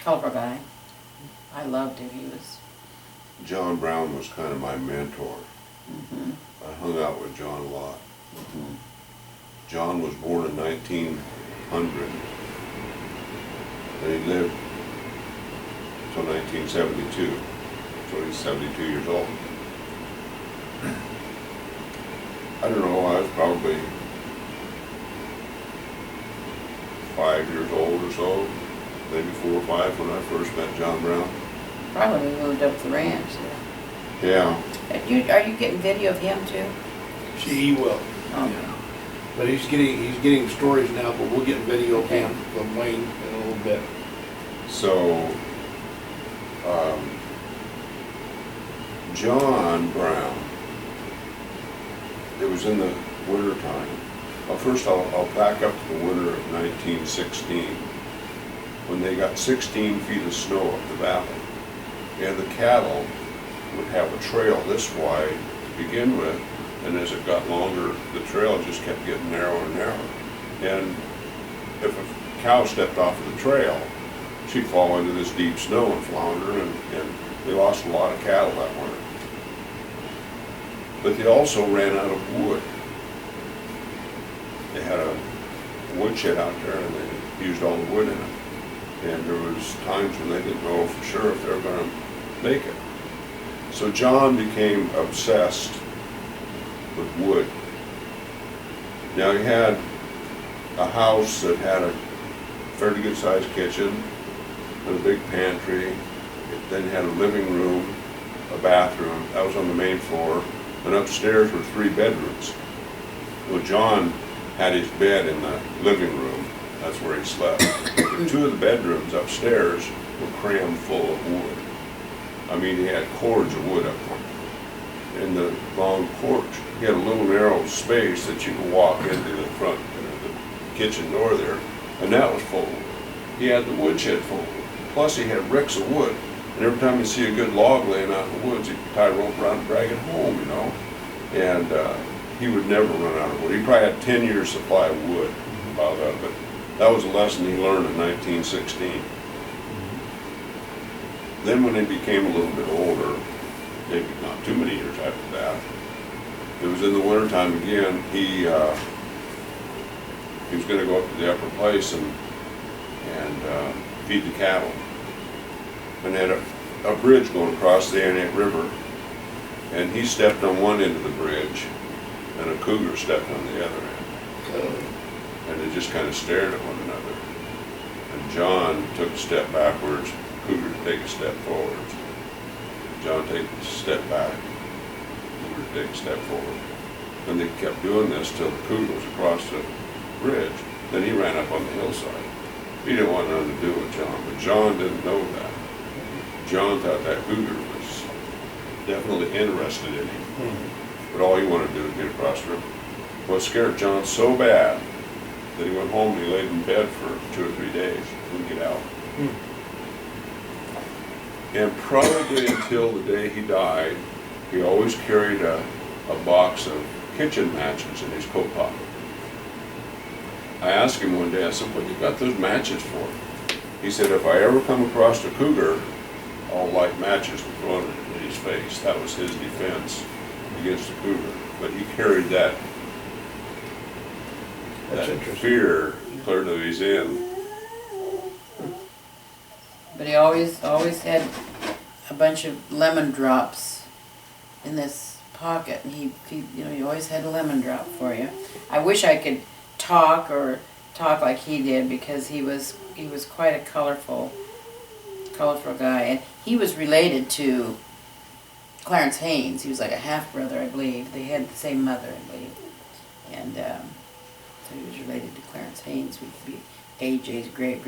colorful guy. I loved him. He was. John Brown was kind of my mentor. Mm-hmm. I hung out with John a lot. Mm-hmm. John was born in 1900, and he lived until 1972, so he's 72 years old. I don't know, I was probably 5 years old or so, maybe 4 or 5 when I first met John Brown. Probably moved up the ranch. Yeah. Are you getting video of him too? He will. Oh. Yeah. But he's getting stories now, but we'll get video of him from Wayne in a little bit. So, John Brown, it was in the winter time. Well, first I'll back up to the winter of 1916, when they got 16 feet of snow up the valley. And the cattle would have a trail this wide to begin with, and as it got longer, the trail just kept getting narrower and narrower. And if a cow stepped off of the trail, she'd fall into this deep snow and flounder, and they lost a lot of cattle that winter. But they also ran out of wood. They had a woodshed out there, and they used all the wood in it. And there was times when they didn't know for sure if they were going to make it. So John became obsessed with wood. Now he had a house that had a fairly good sized kitchen and a big pantry. It then had a living room, a bathroom, that was on the main floor, and upstairs were 3 bedrooms. Well, John had his bed in the living room, that's where he slept. But 2 of the bedrooms upstairs were crammed full of wood. I mean, he had cords of wood up there. In the long porch, he had a little narrow space that you could walk into the front, the kitchen door there, and that was full of wood. He had the woodshed full of wood. Plus he had bricks of wood. And every time you see a good log laying out in the woods, he'd tie a rope around and drag it home, you know. And he would never run out of wood. He probably had 10 years supply of wood piled up, but that was a lesson he learned in 1916. Then when he became a little bit older, maybe not too many years after that, it was in the wintertime again, he was going to go up to the upper place and feed the cattle. And had a bridge going across the Entiat River, and he stepped on one end of the bridge, and a cougar stepped on the other end. And they just kind of stared at one another. And John took a step backwards, cougar to take a step forwards. John take a step back, cougar to take a step forward. And they kept doing this till the cougar was across the bridge. Then he ran up on the hillside. He didn't want nothing to do with John, but John didn't know that. John thought that cougar was definitely interested in him. But all he wanted to do was get across the river. Well, it scared John so bad that he went home and he laid in bed for 2 or 3 days. Couldn't get out. And probably until the day he died, he always carried a box of kitchen matches in his coat pocket. I asked him one day, I said, what you got those matches for? He said, if I ever come across a cougar, I'll light matches and throw them in his face. That was his defense against the cougar. But he carried that fear clear to his end. But he always had a bunch of lemon drops in this pocket, and he always had a lemon drop for you. I wish I could talk like he did, because he was quite a colorful guy, and he was related to Clarence Haynes. He was like a half brother, I believe. They had the same mother, I believe, and so he was related to Clarence Haynes, who would be AJ's great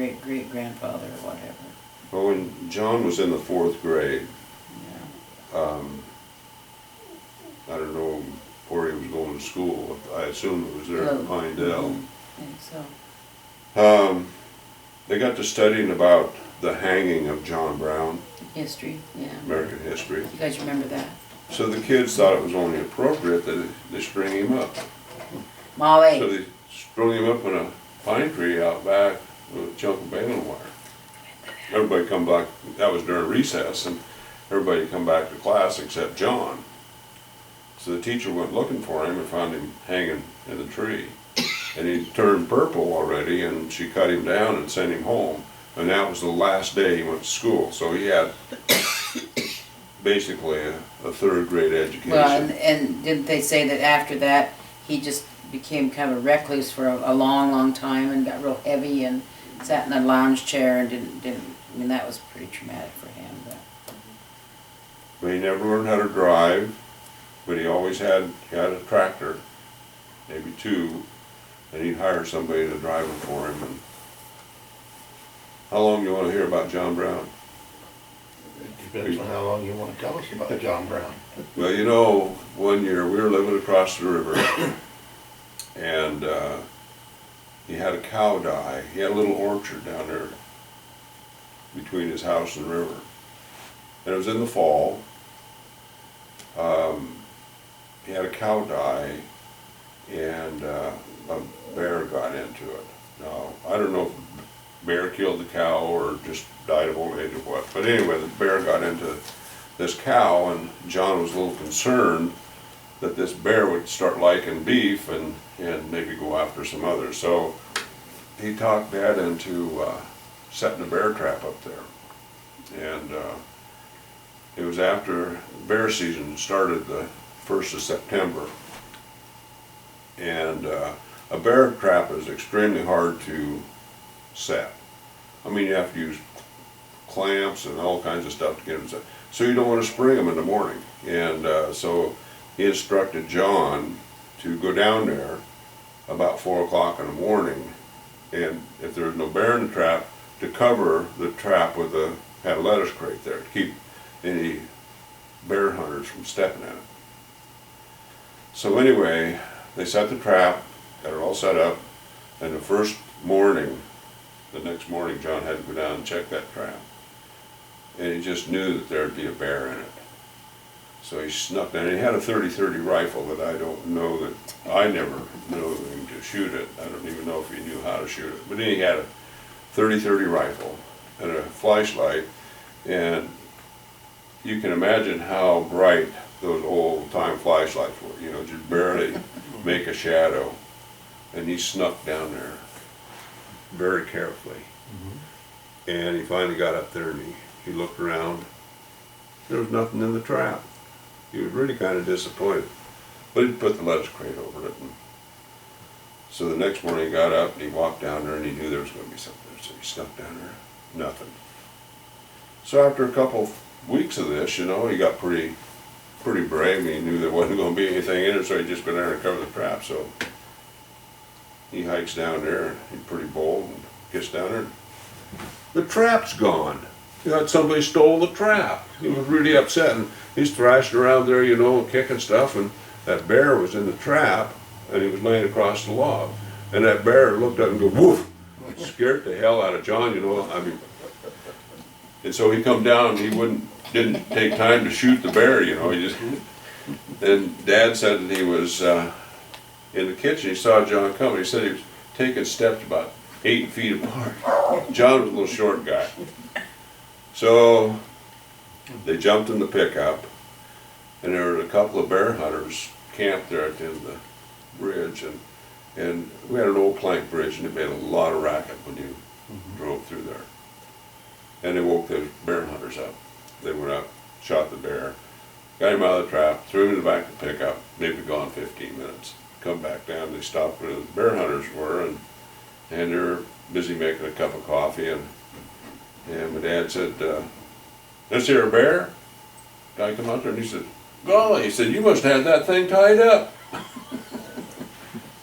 grandfather or whatever. Well, when John was in the 4th grade, I don't know where he was going to school. I assume it was there at Pinedale. I think so. They got to studying about the hanging of John Brown. History, yeah. American history. You guys remember that? So the kids thought it was only appropriate that they string him up. Molly. So they strung him up in a pine tree out back with a chunk of baling wire. everybody come back, that was during recess, and everybody come back to class except John. So the teacher went looking for him and found him hanging in the tree. And he turned purple already, and she cut him down and sent him home. And that was the last day he went to school. So he had basically a third grade education. Well, and didn't they say that after that, he just became kind of a recluse for a long, long time and got real heavy and sat in a lounge chair and didn't, I mean, that was pretty traumatic for him. But he never learned how to drive, but he always had a tractor, maybe two, and he'd hire somebody to drive them for him. And how long do you want to hear about John Brown? It depends on how long you want to tell us about John Brown. Well, you know, one year we were living across the river, and he had a cow die. He had a little orchard down there between his house and the river. And it was in the fall. He had a cow die, and a bear got into it. Now, I don't know if the bear killed the cow or just died of old age or what, but anyway, the bear got into this cow, and John was a little concerned that this bear would start liking beef and maybe go after some others. So he talked Dad into setting a bear trap up there. And it was after bear season started the 1st of September. And a bear trap is extremely hard to set. I mean, you have to use clamps and all kinds of stuff to get them set. So you don't want to spring them in the morning. And so he instructed John to go down there about 4 o'clock in the morning, and if there was no bear in the trap, to cover the trap with had a lettuce crate there to keep any bear hunters from stepping in it. So anyway, they set the trap, got it all set up, and the next morning John had to go down and check that trap. And he just knew that there'd be a bear in it. So he snuck down. He had a .30-30 rifle that I never knew him to shoot it. I don't even know if he knew how to shoot it. But then he had a .30-30 rifle and a flashlight, and you can imagine how bright those old-time flashlights were. You know, just barely make a shadow. And he snuck down there very carefully. And he finally got up there and he looked around. There was nothing in the trap. He was really kind of disappointed. But he put the lettuce crate over it. And so the next morning he got up and he walked down there and he knew there was going to be something there. So he snuck down there. Nothing. So after a couple weeks of this, you know, he got pretty brave, and he knew there wasn't going to be anything in it, so he just went there and covered the trap. So he hikes down there, and he's pretty bold, and gets down there. The trap's gone. He thought somebody stole the trap. He was really upset, and he's thrashing around there, you know, kicking stuff, and that bear was in the trap, and he was laying across the log. And that bear looked up and go, woof! Scared the hell out of John, you know. I mean, and so he come down, and he didn't take time to shoot the bear, you know. He just. And Dad said that he was in the kitchen. He saw John come. He said he was taking steps about 8 feet apart. John was a little short guy. So they jumped in the pickup, and there were a couple of bear hunters camped there at the end of the bridge, and we had an old plank bridge, and it made a lot of racket when you drove through there. And they woke the bear hunters up. They went up, shot the bear, got him out of the trap, threw him in the back of the pickup. They'd be gone 15 minutes. Come back down, they stopped where the bear hunters were, and they were busy making a cup of coffee, and my dad said, "This here a bear?" Guy come out there and he said, "Golly," he said, "you must have that thing tied up."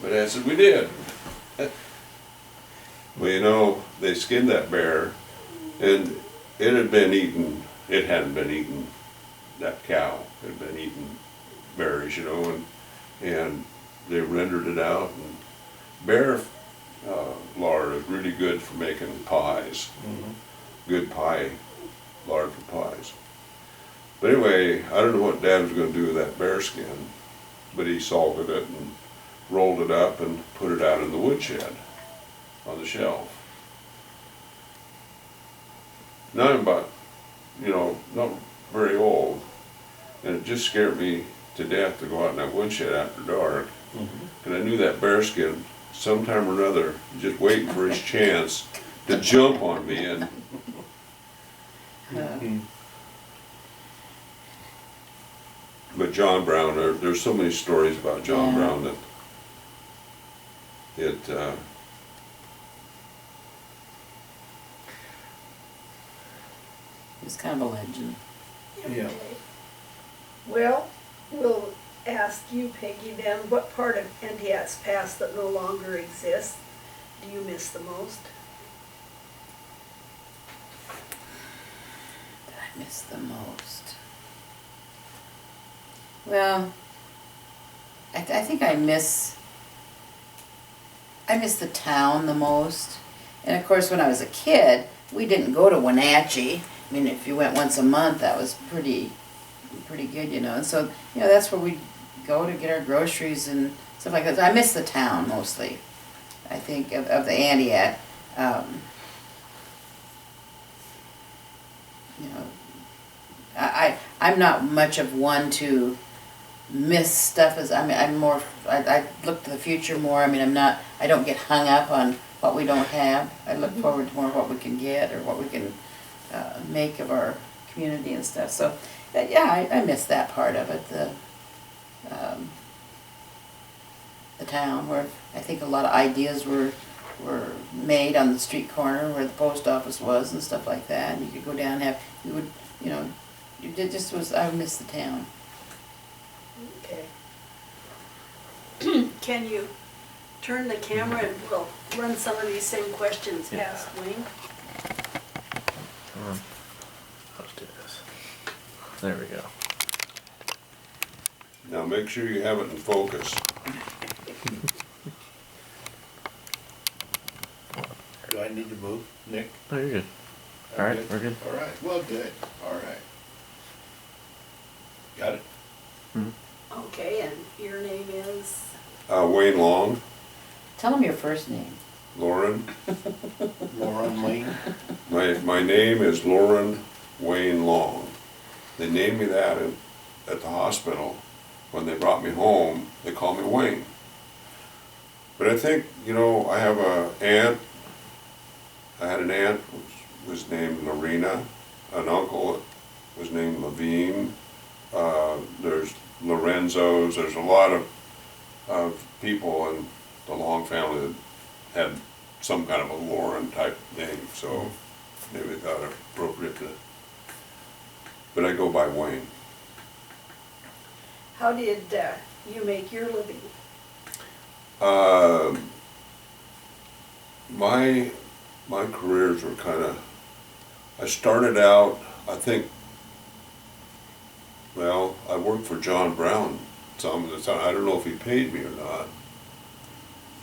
My dad said, "We did." Well, you know, they skinned that bear, and it hadn't been eating, that cow had been eating berries, you know, and they rendered it out. And bear lard is really good for making pies. Good pie lard for pies. But anyway, I don't know what Dad was going to do with that bear skin, but he salted it and rolled it up and put it out in the woodshed on the shelf. none but, not very old. And it just scared me to death to go out in that woodshed after dark. And I knew that bearskin, sometime or another, just waiting for his chance to jump on me. And but John Brown, there's so many stories about John Brown that He's kind of a legend. Yeah. Okay. Well, we'll ask you, Peggy, then, what part of Entiat's past that no longer exists do you miss the most? That I miss the most. Well, I think I miss the town the most. And of course, when I was a kid, we didn't go to Wenatchee. I mean, if you went once a month, that was pretty good, And so, that's where we'd go to get our groceries and stuff like that. I miss the town mostly. I think of the Entiat. I'm not much of one to miss stuff. I look to the future more. I don't get hung up on what we don't have. I look forward to more what we can get or what we can make of our community and stuff. So, I miss that part of it, the town where I think a lot of ideas were made on the street corner where the post office was and stuff like that. And you could go down and I miss the town. Okay. Can you turn the camera and we'll run some of these same questions past Wayne? Let's do this. There we go. now make sure you have it in focus. Do I need to move, Nick? Oh, you're good. All right, we're good. All right, well, good, all right. Got it? Okay, and your name is? Wayne Long, Tell them your first name. Lauren. Lauren Lane? My name is Lauren Wayne Long. They named me that at the hospital. When they brought me home, they called me Wayne. But I think, I have I had an aunt which was named Lorena, an uncle that was named Levine. There's Lorenzos, there's a lot of people in the Long family that had some kind of a Lauren type name, so maybe they thought it appropriate to, but I go by Wayne. How did you make your living? My careers were I started out, I think, I worked for John Brown some of the time. I don't know if he paid me or not,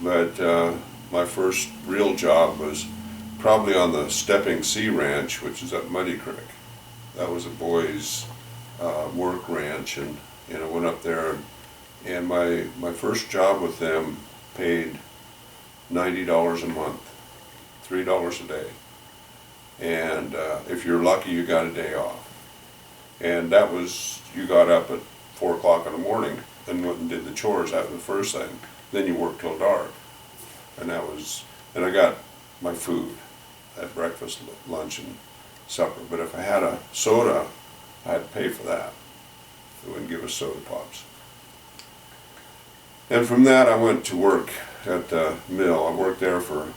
but my first real job was probably on the Stepping Sea Ranch, which is at Muddy Creek. That was a boys' work ranch, and I went up there, and my first job with them paid $90 a month, $3 a day, and if you're lucky, you got a day off. And that was, you got up at 4 o'clock in the morning and went and did the chores. That was the first thing. Then you worked till dark, and I got my food at breakfast, lunch, and supper. But if I had a soda, I had to pay for that. They wouldn't give us soda pops. And from that, I went to work at the mill. I worked there for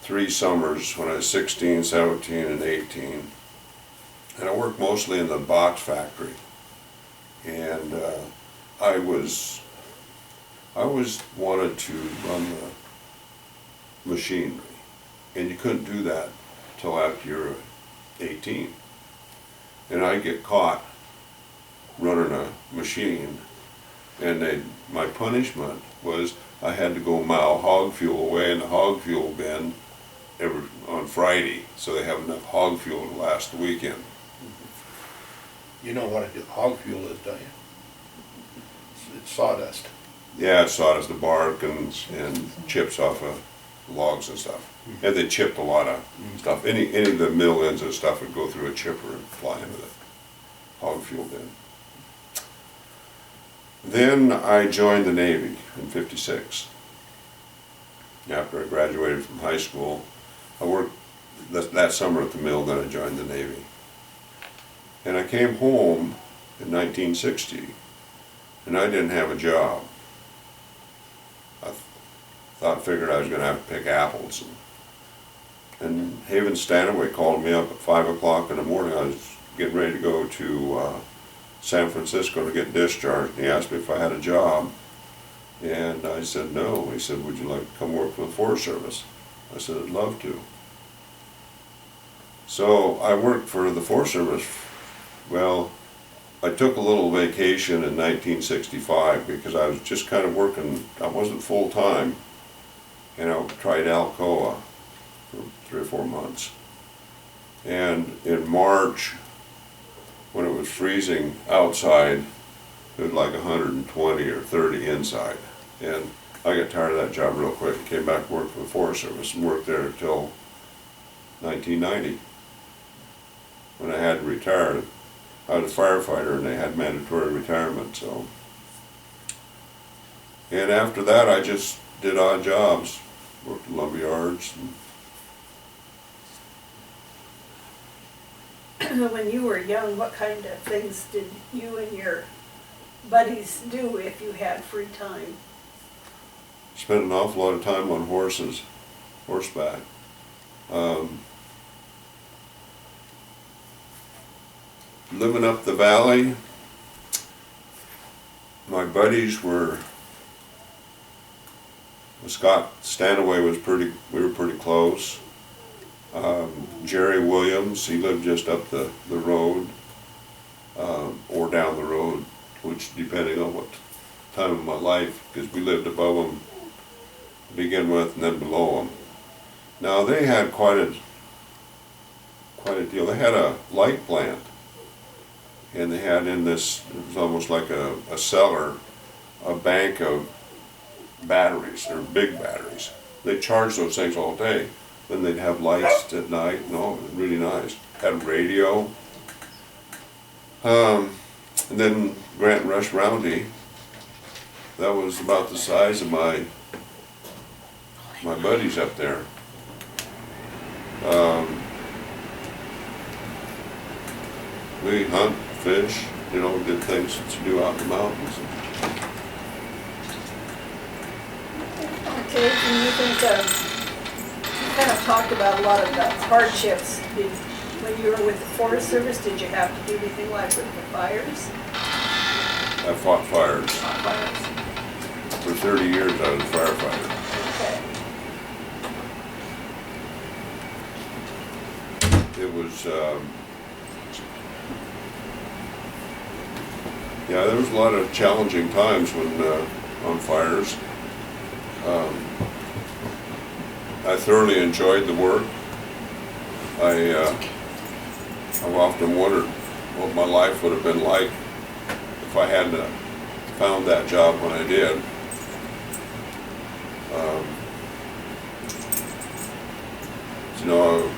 3 summers when I was 16, 17, and 18. And I worked mostly in the box factory. And I always wanted to run the machinery. And you couldn't do that till after you're 18. And I'd get caught running a machine, and my punishment was I had to go mile hog fuel away in the hog fuel bin on Friday, so they have enough hog fuel to last the weekend. You know what hog fuel is, don't you? It's sawdust. Yeah, it's sawdust, the bark and chips off logs and stuff. And they chipped a lot of stuff. Any of the mill ends and stuff would go through a chipper and fly into the hog fuel bin. Then I joined the Navy in '56. After I graduated from high school, I worked that summer at the mill, then I joined the Navy. And I came home in 1960, and I didn't have a job. I figured I was going to have to pick apples. And Haven Stanaway called me up at 5 o'clock in the morning. I was getting ready to go to San Francisco to get discharged. And he asked me if I had a job. And I said no. He said, would you like to come work for the Forest Service? I said, I'd love to. So I worked for the Forest Service. Well, I took a little vacation in 1965 because I was just kind of working, I wasn't full-time. And I tried Alcoa for 3 or 4 months. And in March, when it was freezing outside, it was like 120 or 30 inside. And I got tired of that job real quick. Came back to work for the Forest Service and worked there until 1990, when I had to retire. I was a firefighter and they had mandatory retirement, so. And after that I just did odd jobs, worked in lumber yards. When you were young, what kind of things did you and your buddies do if you had free time? Spent an awful lot of time on horses, horseback. Living up the valley, my buddies were, Scott Stanaway was we were pretty close. Jerry Williams, he lived just up the road, or down the road, which depending on what time of my life, because we lived above them to begin with and then below them. Now they had quite a deal. They had a light plant. And they had in this, it was almost like a cellar, a bank of batteries, or big batteries. They charged those things all day. Then they'd have lights at night, and all, it was really nice. Had a radio. And then Grant and Rush Roundy, that was about the size of my buddies up there. We hunt, fish, you know, did things to do out in the mountains. Okay, can you think you kind of talked about a lot of the hardships. When you were with the Forest Service, did you have to do anything like with the fires? I fought fires. Fought fires. For 30 years I was a firefighter. Okay. It was, yeah, there was a lot of challenging times when on fires. I thoroughly enjoyed the work. I've often wondered what my life would have been like if I hadn't found that job when I did. You know,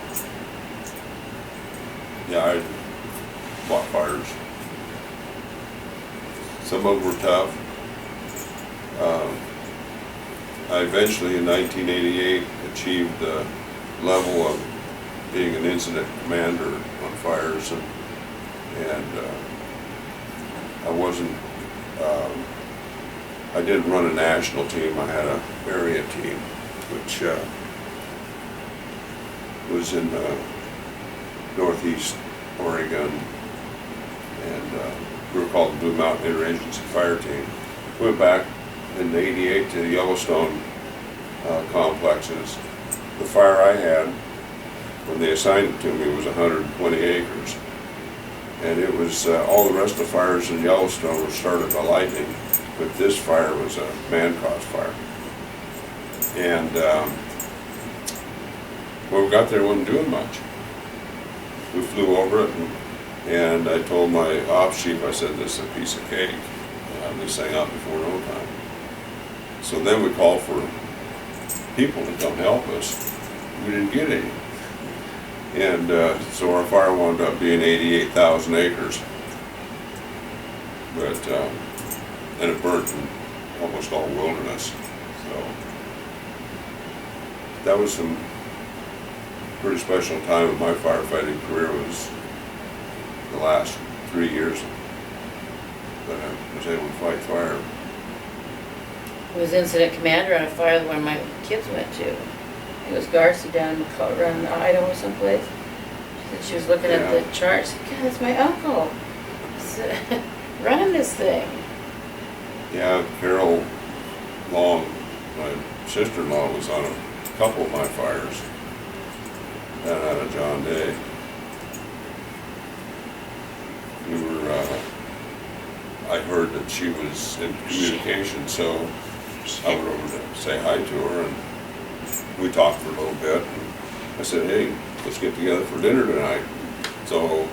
yeah, I fought fires. Some of them were tough. I eventually, in 1988, achieved the level of being an incident commander on fires, and I wasn't. I didn't run a national team. I had an area team, which was in Northeast Oregon, and we were called the Blue Mountain Interagency Fire Team. Went back in '88 to the Yellowstone complexes. The fire I had, when they assigned it to me, was 120 acres. And it was, all the rest of the fires in Yellowstone were started by lightning, but this fire was a man-caused fire. And when we got there, it wasn't doing much. We flew over it, and I told my ops chief, I said, this is a piece of cake. I'll have this thing out before no time. So then we called for people to come help us. We didn't get any. And so our fire wound up being 88,000 acres. But, and it burnt in almost all wilderness. So that was some pretty special time in my firefighting career. Was the last 3 years that I was able to fight fire. I was incident commander on a fire that one of my kids went to. It was Garcia down in around Idaho someplace. She said she was looking at the chart. She said, God, that's my uncle. Running this thing. Yeah, Carol Long, my sister-in-law, was on a couple of my fires down out of John Day. We were, I heard that she was in communication, so I went over to say hi to her, and we talked for a little bit. And I said, hey, let's get together for dinner tonight. So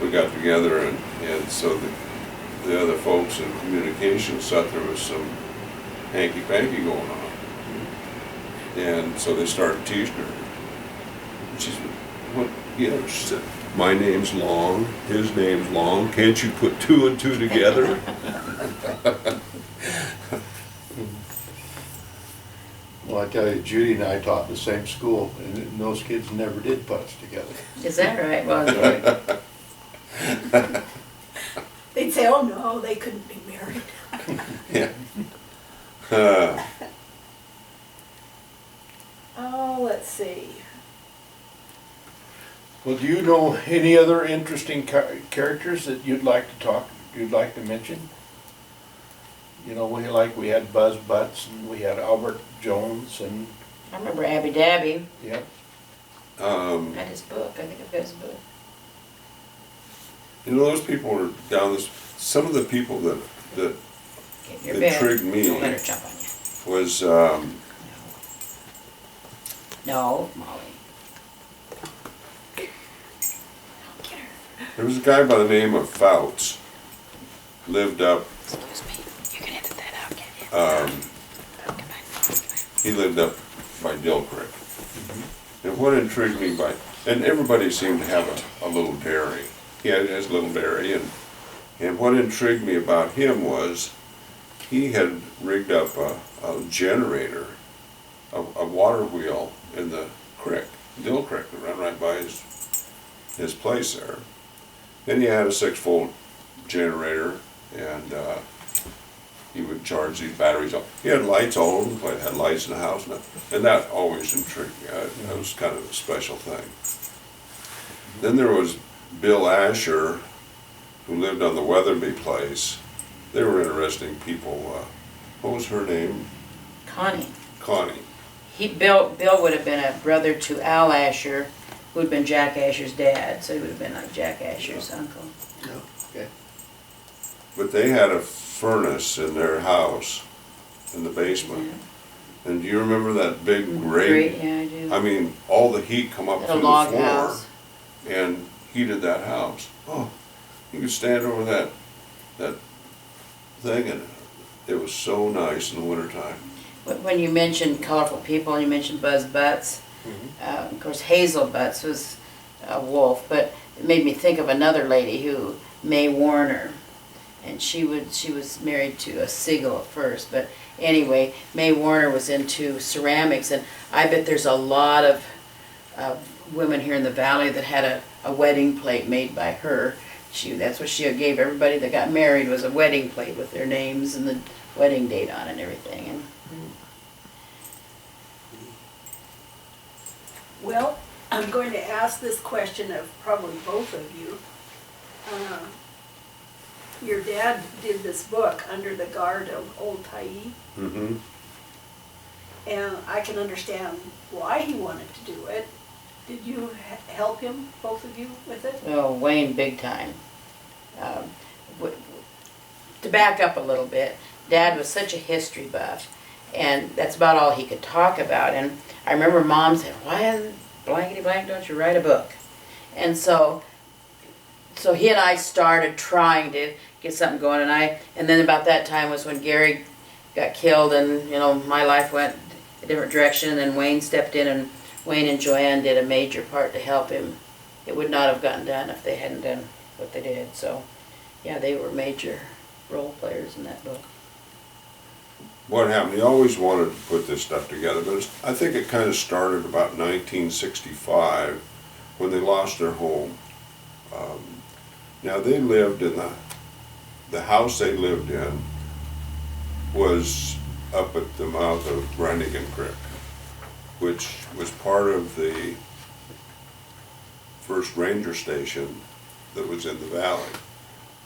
we got together, and so the other folks in communications thought there was some hanky-panky going on. And so they started teasing her. And she said, what, she said, my name's Long, his name's Long, can't you put 2 and 2 together? Well, I tell you, Judy and I taught in the same school, and those kids never did put us together. Is that right? Well, They'd say, oh no, they couldn't be married. Yeah. Oh, let's see. Well, do you know any other interesting characters that you'd like to mention? You know, we had Buzz Butts, and we had Albert Jones, and I remember Abby Dabby. yeah. Had his book. I think I've got his book. You know, those people were down this, some of the people that Get your It bed. intrigued me. Don't let her jump on you. was, No, Molly. Don't get her. there was a guy by the name of Fouts, lived up, Excuse me. You can edit that out, can't you? um, he lived up by Dill Creek. And what intrigued me and everybody seemed to have a little dairy. He had his little dairy, and what intrigued me about him was he had rigged up a generator, a water wheel in the creek, Dill Creek, that ran right by his place there. Then he had a 6-volt generator, and he would charge these batteries up. He had lights all over the place, had lights in the house, and that always intrigued me. That was kind of a special thing. Then there was Bill Asher, who lived on the Weatherby place. They were interesting people. What was her name? Connie. Connie. Bill would have been a brother to Al Asher, who had been Jack Asher's dad, so he would have been like Jack Asher's uncle. Yeah. Okay. But they had a furnace in their house, in the basement. Yeah. And do you remember that big grate? Great, yeah, I do. I mean, all the heat come up At a through the log floor house. and heated that house. Oh, you could stand over that thing, and it was so nice in the wintertime. When you mentioned colorful people and you mentioned Buzz Butts, of course Hazel Butts was a wolf, but it made me think of another lady May Warner, and she was married to a Siegel at first, but anyway, May Warner was into ceramics, and I bet there's a lot of women here in the valley that had a wedding plate made by her. That's what she gave everybody that got married, was a wedding plate with their names and the wedding date on it and everything. And Well, I'm going to ask this question of probably both of you. Your dad did this book, Under the Guard of Old Tyee, Mm-hmm. and I can understand why he wanted to do it. Did you help him, both of you, with it? oh, Wayne, big time. To back up a little bit, Dad was such a history buff, and that's about all he could talk about. And I remember Mom said, "Why, blankety blank, don't you write a book?" And so he and I started trying to get something going, and then about that time was when Gary got killed, and my life went a different direction, and then Wayne stepped in, and Wayne and Joanne did a major part to help him. It would not have gotten done if they hadn't done what they did, so, yeah, they were major role players in that book. What happened, he always wanted to put this stuff together, but I think it kind of started about 1965 when they lost their home. Now they lived in the house they lived in was up at the mouth of Brannigan Creek, which was part of the first ranger station that was in the valley.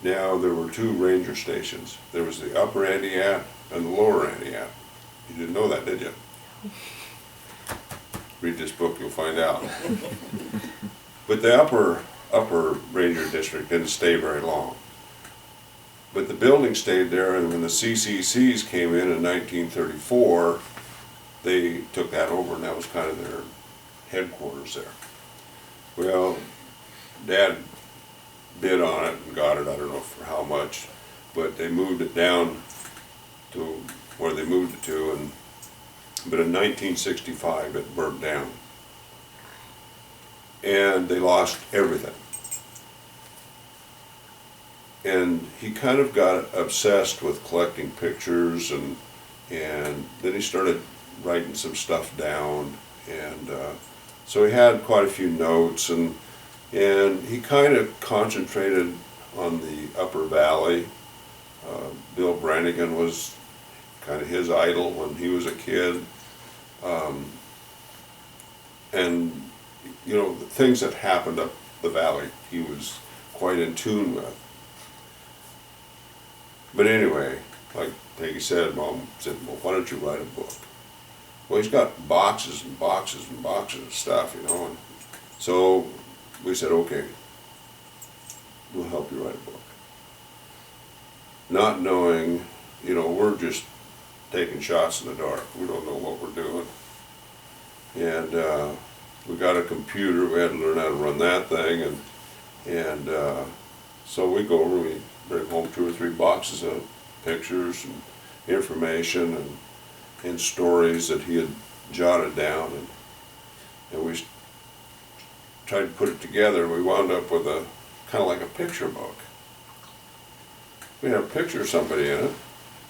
Now there were two ranger stations. There was the upper Entiat and the lower Entiat. You didn't know that, did you? Read this book, you'll find out. But the upper ranger district didn't stay very long. But the building stayed there, and when the CCCs came in 1934, they took that over, and that was kind of their headquarters there. Well, Dad bid on it and got it, I don't know for how much, but they moved it down to where they moved it to, but in 1965 it burned down. And they lost everything. And he kind of got obsessed with collecting pictures, and then he started writing some stuff down, and so he had quite a few notes, and he kind of concentrated on the upper valley. Bill Brannigan was kind of his idol when he was a kid, and you know, the things that happened up the valley he was quite in tune with. But anyway, like Peggy said, Mom said, well, why don't you write a book? Well, he's got boxes and boxes and boxes of stuff, you know, and so we said, okay, we'll help you write a book. Not knowing, you know, we're just taking shots in the dark. We don't know what we're doing. And we got a computer, we had to learn how to run that thing, and so we go over, we bring home 2 or 3 boxes of pictures and information and stories that he had jotted down, and we tried to put it together. We wound up with a kind of like a picture book. We had a picture of somebody in it,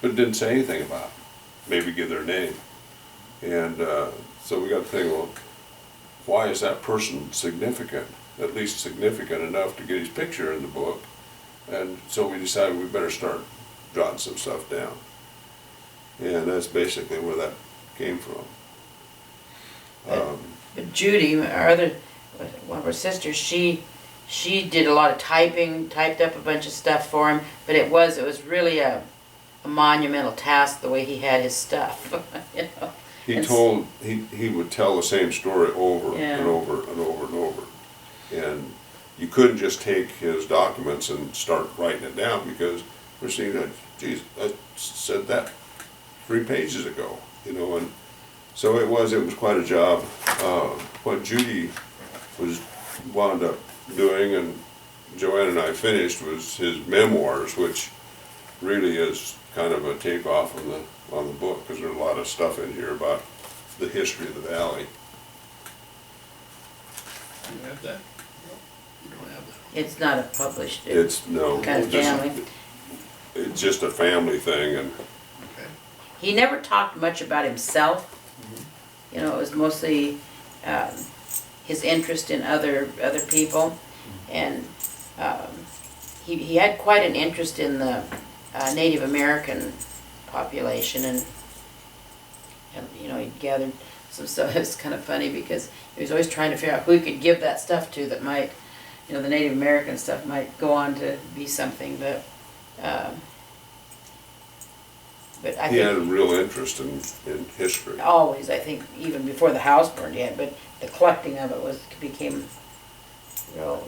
but it didn't say anything about it. Maybe give their name. And so we got to think, well, why is that person significant? At least significant enough to get his picture in the book. And so we decided we better start jotting some stuff down. And that's basically where that came from. But Judy, one of her sisters, she did a lot of typing, typed up a bunch of stuff for him, but it was really a monumental task the way he had his stuff. You know? He would tell the same story over and over and over and over. And you couldn't just take his documents and start writing it down, because we're seeing that, geez, I said that 3 pages ago, you know, and so it was quite a job. What Judy wound up doing, and Joanne and I finished, was his memoirs, which really is kind of a takeoff on the book, because there's a lot of stuff in here about the history of the valley. You have that? No, you don't have that. It's not a published. It's no, kind of family. It's just a family thing, and Okay. He never talked much about himself. Mm-hmm. You know, it was mostly his interest in other people, and he had quite an interest in the Native American population, and you know, he gathered some stuff. It's kind of funny because he was always trying to figure out who he could give that stuff to that might, you know, the Native American stuff might go on to be something, but I he think had a real interest in history. always, I think, even before the house burned yet, but the collecting of it became real.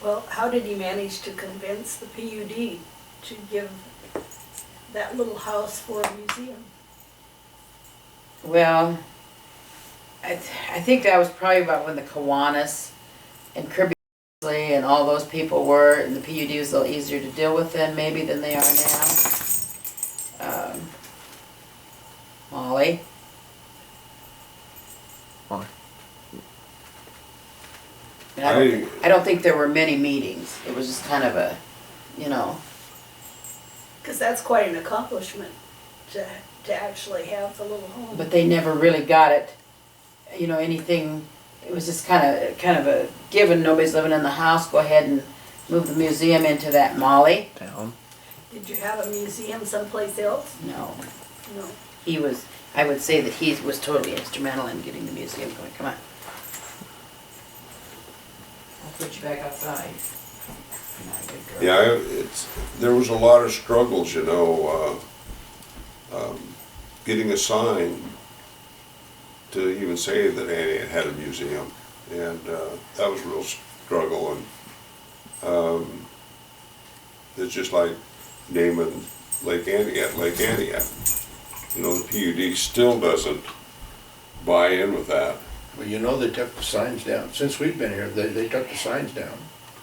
Well, how did he manage to convince the PUD to give that little house for a museum? Well, I think that was probably about when the Kiwanis and Kirby and all those people were, and the PUD was a little easier to deal with then maybe than they are now. Molly. And I don't think there were many meetings. It was just kind of a, you know, Because that's quite an accomplishment to actually have the little home. but they never really got it, you know, anything. It was just kind of a given. Nobody's living in the house. Go ahead and move the museum into that Molly. Town. Did you have a museum someplace else? No, No. he was. I would say that he was totally instrumental in getting the museum going. Come on. I'll put you back outside. You're not a good girl. Yeah, there was a lot of struggles, you know, getting a sign to even say that Entiat had a museum, and that was a real struggle. And it's just like naming Lake Entiat. You know, the PUD still doesn't buy in with that. Well, you know, they took the signs down. Since we've been here, they took the signs down.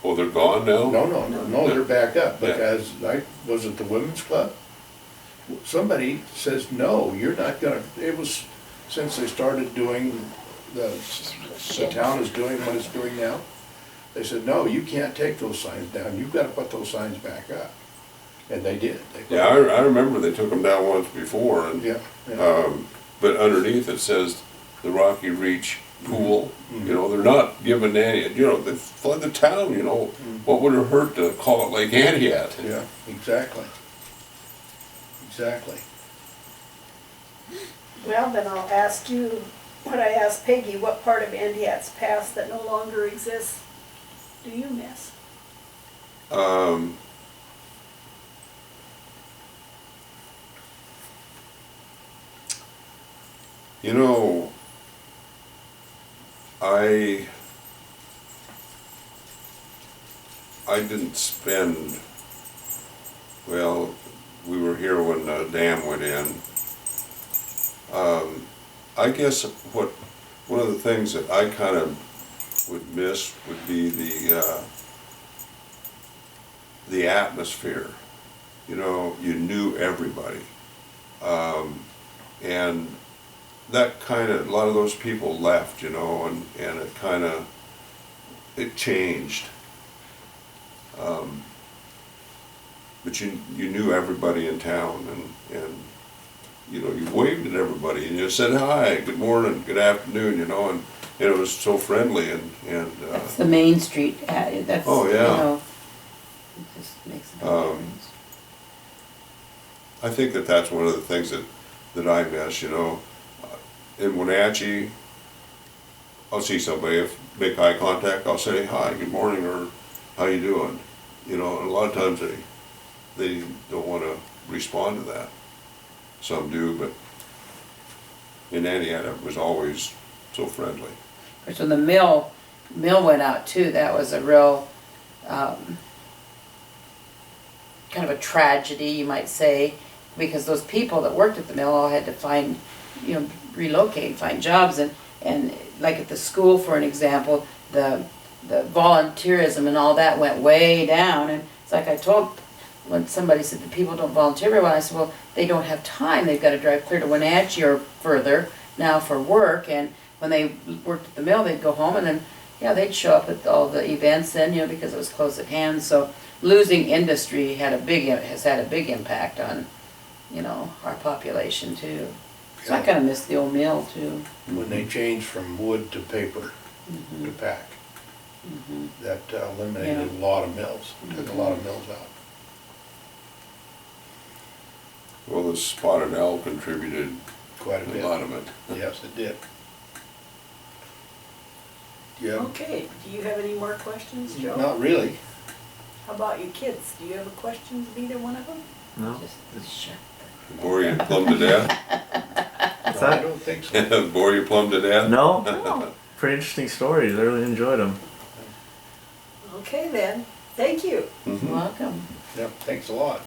Oh, they're gone now? No, they're back up, Yeah. because was it the women's club? Somebody says, no, you're not gonna, it was, since they started doing, the town is doing what it's doing now, they said, no, you can't take those signs down, you've gotta put those signs back up. And they did. They put Yeah, I remember they took them down once before, and Yeah, yeah. but underneath it says the Rocky Reach Pool. You know, they're not giving any, you know, they flood the town, you know. What would it hurt to call it Lake Entiat? Yeah, exactly. Exactly. Well, then I'll ask you what I asked Peggy, what part of Entiat's past that no longer exists do you miss? You know, I didn't spend, well, we were here when the dam went in. I guess one of the things that I kind of would miss would be the atmosphere. You know, you knew everybody. And that kind of, a lot of those people left, you know, and it kind of, it changed. But you knew everybody in town, and you know, you waved at everybody, and you said hi, good morning, good afternoon, you know, and it was so friendly, and That's the Main Street. That's, Oh, yeah. You know, it just makes a big difference. I think that that's one of the things that I miss, you know. In Wenatchee, I'll see somebody, if make eye contact, I'll say hi, good morning, or how you doing? You know, and a lot of times they don't want to respond to that. Some do, but in Entiat it was always so friendly. Of course, when the mill went out too, that was a real kind of a tragedy, you might say, because those people that worked at the mill all had to find, you know, relocate, find jobs, and like at the school, for an example, the volunteerism and all that went way down. And it's like I told, when somebody said that people don't volunteer very well, I said, well, they don't have time. They've got to drive clear to Wenatchee or further now for work. And when they worked at the mill, they'd go home, and then, yeah, they'd show up at all the events then, you know, because it was close at hand. So losing industry has had a big impact on, you know, our population too. So I kind of miss the old mill too. When they changed from wood to paper to pack, that eliminated a lot of mills, took a lot of mills out. Well, the spotted owl contributed Quite a bit. a lot of it. Yes, it did. Yeah, Okay, do you have any more questions, Joe? not really. How about you kids? Do you have a question of either one of them? No. Just shut Bore you plumb to death? What's No, I that? don't think so. Bore you plumb to death? No. No. Pretty interesting stories. I really enjoyed them. Okay then, thank you. You're welcome. Yep, thanks a lot.